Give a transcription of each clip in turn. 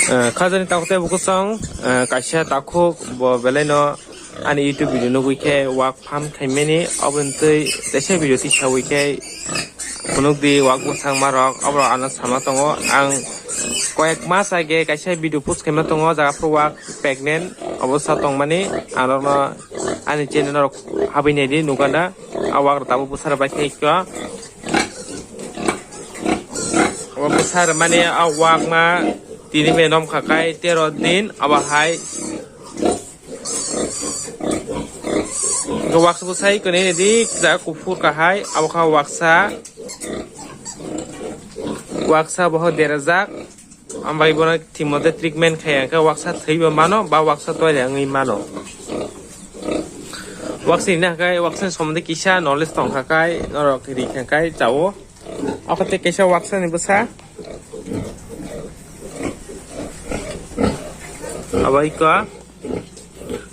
khajani takote bukusong kaisa takuk bo beleno ani YouTube video no wike work farm thaimeni obuntui desa video ti sawike kunukdi work busang marok obro anak sama tongo ang koyek mas age kaisa video post kema tongo jaga pro work pregnant obostha tongmani anono ani channel rok habinedi nuganda awak tabu busar bakai ko busar mane awak ma tini menom kakai 13 din abahai waksa busai kene di ja kufur kahai awaka waksa boho derajak ambai bona timode treatment khaya ka waksa theiba mano ba waksa toile ngi mano waksa ina kai waksa somde kisa knowledge tong kakai norok ri kai jawo akate kisa waksa ni busa abai ka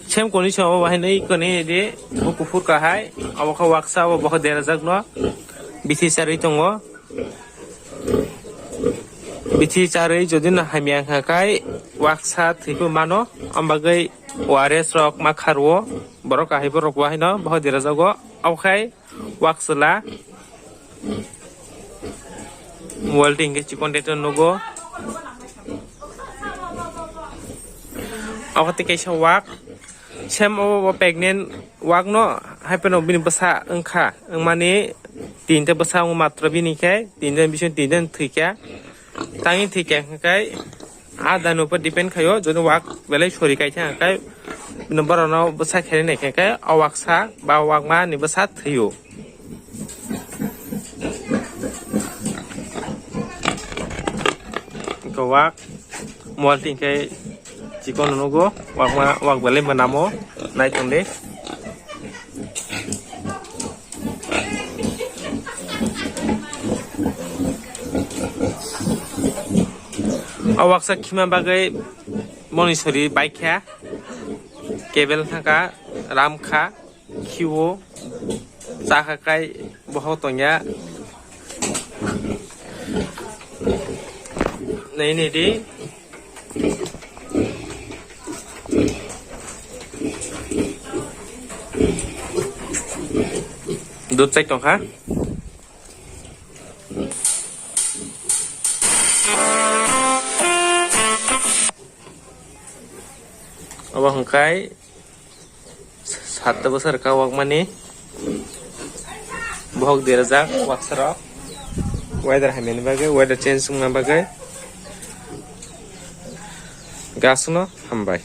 sem condition abo bahai nei kone de kufur kahai awaka waksa boho derajak no bithi sari tongo bithi charai jodin hamiang hakai waksa thiku mano ambagai ores rok makharwo borok ahi borok wahino boho derajago awkai waksala welding ge chikon deton nogo awkati kaisa wak sem o pregnant wak no haipeno bini basa engkha engmani tinta basa matra bini kai tinta bison tinta thika tangi thika kai ada no par depend khayo jone wak belai sori kai tha kai number no basa khare ne kai awak sa ba wak ma ni basa thiyo ko wak mol tin kai chikon no go wak belai manamo nai tonde awak sa khima bagai monisori baikha kebel thaka ramkha khiwo chakha kai boho tonya nei nei di dut cek tong ha awak hengkai 7 besar ka wak mani bohok derajak wak serok weather hamen bagai weather change sungna bagai gasno hambai